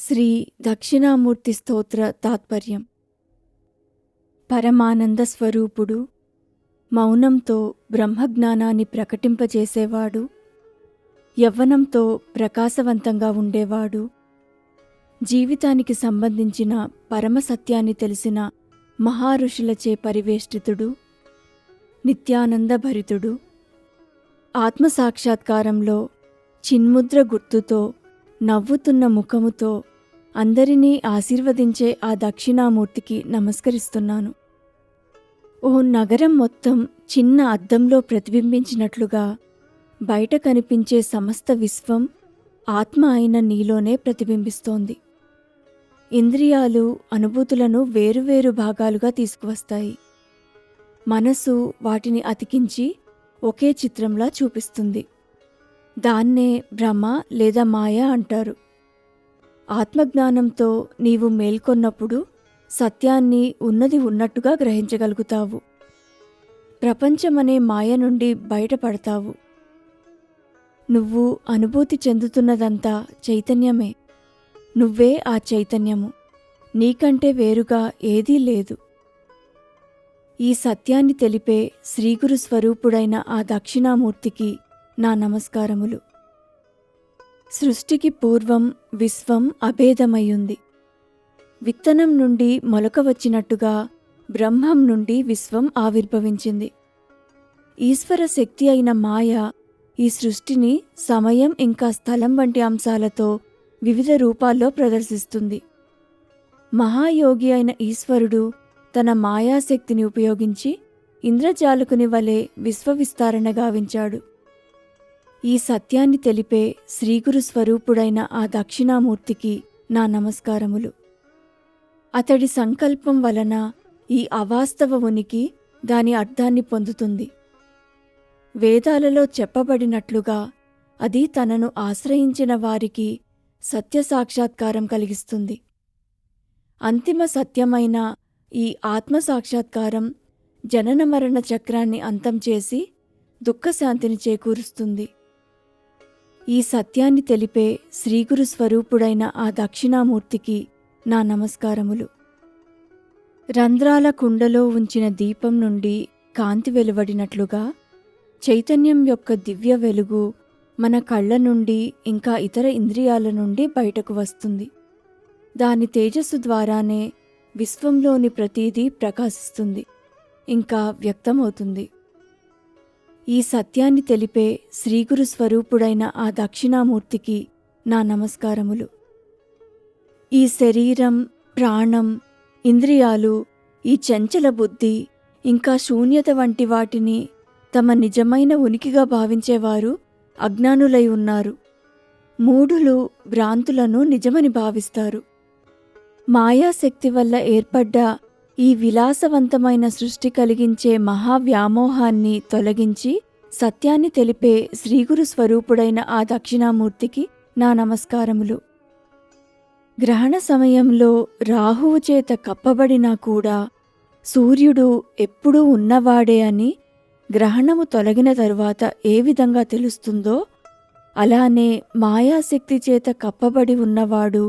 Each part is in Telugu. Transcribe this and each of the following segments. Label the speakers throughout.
Speaker 1: శ్రీ దక్షిణామూర్తి స్తోత్ర తాత్పర్యం. పరమానంద స్వరూపుడు, మౌనంతో బ్రహ్మజ్ఞానాన్ని ప్రకటింపజేసేవాడు, యవ్వనంతో ప్రకాశవంతంగా ఉండేవాడు, జీవితానికి సంబంధించిన పరమసత్యాన్ని తెలిసిన మహారుషులచే పరివేష్టితుడు, నిత్యానందభరితుడు, ఆత్మసాక్షాత్కారంలో చిన్ముద్ర గుర్తుతో నవ్వుతున్న ముఖముతో అందరినీ ఆశీర్వదించే ఆ దక్షిణామూర్తికి నమస్కరిస్తున్నాను. ఓ నగరం మొత్తం చిన్న అద్దంలో ప్రతిబింబించినట్లుగా బయట కనిపించే సమస్త విశ్వం ఆత్మ అయిన నీలోనే ప్రతిబింబిస్తోంది. ఇంద్రియాలు అనుభూతులను వేరువేరు భాగాలుగా తీసుకువస్తాయి. మనసు వాటిని అతికించి ఒకే చిత్రంలా చూపిస్తుంది. దాన్నే భ్రమ లేదా మాయ అంటారు. ఆత్మజ్ఞానంతో నీవు మేల్కొన్నప్పుడు సత్యాన్ని ఉన్నది ఉన్నట్టుగా గ్రహించగలుగుతావు. ప్రపంచమనే మాయ నుండి బయటపడతావు. నువ్వు అనుభూతి చెందుతున్నదంతా చైతన్యమే. నువ్వే ఆ చైతన్యము. నీకంటే వేరుగా ఏదీ లేదు. ఈ సత్యాన్ని తెలిపే శ్రీగురు స్వరూపుడైన ఆ దక్షిణామూర్తికి నా నమస్కారములు. సృష్టికి పూర్వం విశ్వం అభేదమయ్యుంది. విత్తనం నుండి మొలక వచ్చినట్టుగా బ్రహ్మం నుండి విశ్వం ఆవిర్భవించింది. ఈశ్వర శక్తి అయిన మాయ ఈ సృష్టిని సమయం ఇంకా స్థలం వంటి అంశాలతో వివిధ రూపాల్లో ప్రదర్శిస్తుంది. మహాయోగి అయిన ఈశ్వరుడు తన మాయాశక్తిని ఉపయోగించి ఇంద్రజాలకుని వలె విశ్వవిస్తారణ గావించాడు. ఈ సత్యాన్ని తెలిపే శ్రీగురు స్వరూపుడైన ఆ దక్షిణామూర్తికి నా నమస్కారములు. అతడి సంకల్పం వలన ఈ అవాస్తవ ఉనికి దాని అర్థాన్ని పొందుతుంది. వేదాలలో చెప్పబడినట్లుగా అది తనను ఆశ్రయించిన వారికి సత్యసాక్షాత్కారం కలిగిస్తుంది. అంతిమ సత్యమైన ఈ ఆత్మసాక్షాత్కారం జనన మరణ చక్రాన్ని అంతం చేసి దుఃఖశాంతిని చేకూరుస్తుంది. ఈ సత్యాన్ని తెలిపే శ్రీగురు స్వరూపుడైన ఆ దక్షిణామూర్తికి నా నమస్కారములు. రంధ్రాల కుండలో ఉంచిన దీపం నుండి కాంతి వెలువడినట్లుగా చైతన్యం యొక్క దివ్య వెలుగు మన కళ్ళ నుండి ఇంకా ఇతర ఇంద్రియాల నుండి బయటకు వస్తుంది. దాని తేజస్సు ద్వారానే విశ్వంలోని ప్రతీదీ ప్రకాశిస్తుంది, ఇంకా వ్యక్తమవుతుంది. ఈ సత్యాన్ని తెలిపే శ్రీగురు స్వరూపుడైన ఆ దక్షిణామూర్తికి నా నమస్కారములు. ఈ శరీరం, ప్రాణం, ఇంద్రియాలు, ఈ చంచల బుద్ధి ఇంకా శూన్యత వంటి వాటిని తమ నిజమైన ఉనికిగా భావించేవారు అజ్ఞానులై ఉన్నారు. మూఢులు భ్రాంతులను నిజమని భావిస్తారు. మాయాశక్తి వల్ల ఏర్పడ్డ ఈ విలాసవంతమైన సృష్టి కలిగించే మహావ్యామోహాన్ని తొలగించి సత్యాన్ని తెలిపే శ్రీగురు స్వరూపుడైన ఆ దక్షిణామూర్తికి నా నమస్కారములు. గ్రహణ సమయంలో రాహువు చేత కప్పబడినా కూడా సూర్యుడు ఎప్పుడూ ఉన్నవాడే అని గ్రహణము తొలగిన తరువాత ఏ విధంగా తెలుస్తుందో, అలానే మాయాశక్తి చేత కప్పబడి ఉన్నవాడు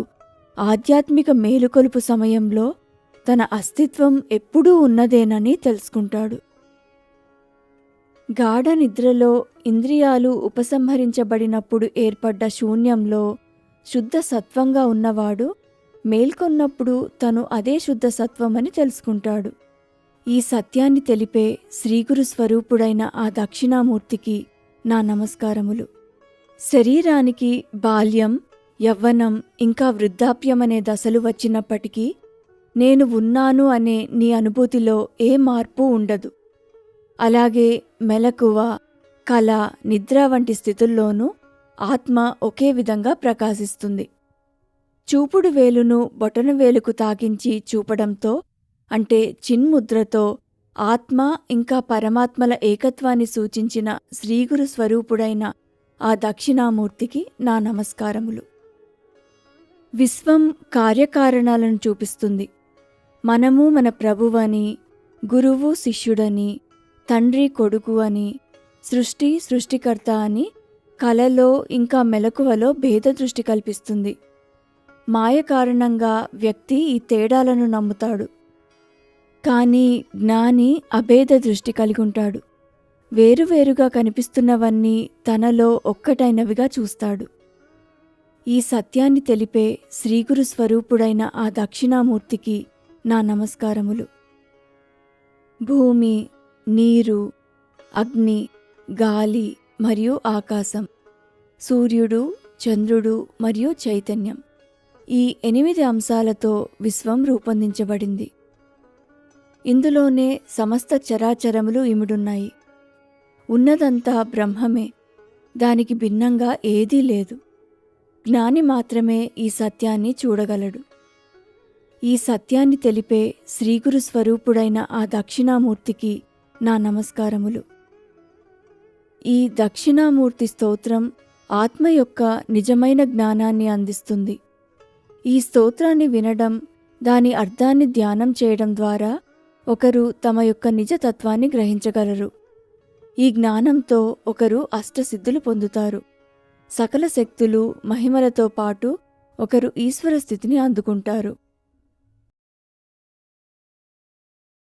Speaker 1: ఆధ్యాత్మిక మేలుకొలుపు సమయంలో తన అస్తిత్వం ఎప్పుడూ ఉన్నదేనని తెలుసుకుంటాడు. గాఢ నిద్రలో ఇంద్రియాలు ఉపసంహరించబడినప్పుడు ఏర్పడ్డ శూన్యంలో శుద్ధ సత్వంగా ఉన్నవాడు మేల్కొన్నప్పుడు తను అదే శుద్ధ సత్వమని తెలుసుకుంటాడు. ఈ సత్యాన్ని తెలిపే శ్రీగురు స్వరూపుడైన ఆ దక్షిణామూర్తికి నా నమస్కారములు. శరీరానికి బాల్యం, యవ్వనం ఇంకా వృద్ధాప్యమనే దశలు వచ్చినప్పటికీ నేను ఉన్నాను అనే నీ అనుభూతిలో ఏ మార్పు ఉండదు. అలాగే మెలకువ, కల, నిద్ర వంటి స్థితుల్లోనూ ఆత్మ ఒకే విధంగా ప్రకాశిస్తుంది. చూపుడు వేలును బొటనవేలుకు తాకించి చూపడంతో, అంటే చిన్ముద్రతో ఆత్మ ఇంకా పరమాత్మల ఏకత్వాన్ని సూచించిన శ్రీగురు స్వరూపుడైన ఆ దక్షిణామూర్తికి నా నమస్కారములు. విశ్వం కార్యకారణాలను చూపిస్తుంది. మనము మన ప్రభువని, గురువు శిష్యుడని, తండ్రి కొడుకు అని, సృష్టి సృష్టికర్త అని కలలో ఇంకా మెలకువలో భేదదృష్టి కల్పిస్తుంది. మాయ కారణంగా వ్యక్తి ఈ తేడాలను నమ్ముతాడు. కానీ జ్ఞాని అభేద దృష్టి కలిగుంటాడు. వేరువేరుగా కనిపిస్తున్నవన్నీ తనలో ఒక్కటైనవిగా చూస్తాడు. ఈ సత్యాన్ని తెలిపే శ్రీగురు స్వరూపుడైన ఆ దక్షిణామూర్తికి నా నమస్కారములు. భూమి, నీరు, అగ్ని, గాలి మరియు ఆకాశం, సూర్యుడు, చంద్రుడు మరియు చైతన్యం, ఈ 8 అంశాలతో విశ్వం రూపొందించబడింది. ఇందులోనే సమస్త చరాచరములు ఇమిడున్నాయి. ఉన్నదంతా బ్రహ్మమే, దానికి భిన్నంగా ఏదీ లేదు. జ్ఞాని మాత్రమే ఈ సత్యాన్ని చూడగలడు. ఈ సత్యాన్ని తెలిపే శ్రీగురు స్వరూపుడైన ఆ దక్షిణామూర్తికి నా నమస్కారములు. ఈ దక్షిణామూర్తి స్తోత్రం ఆత్మ యొక్క నిజమైన జ్ఞానాన్ని అందిస్తుంది. ఈ స్తోత్రాన్ని వినడం, దాని అర్థాన్ని ధ్యానం చేయడం ద్వారా ఒకరు తమ యొక్క నిజతత్వాన్ని గ్రహించగలరు. ఈ జ్ఞానంతో ఒకరు అష్టసిద్ధులు పొందుతారు. సకల శక్తులు, మహిమలతో పాటు ఒకరు ఈశ్వర స్థితిని అందుకుంటారు.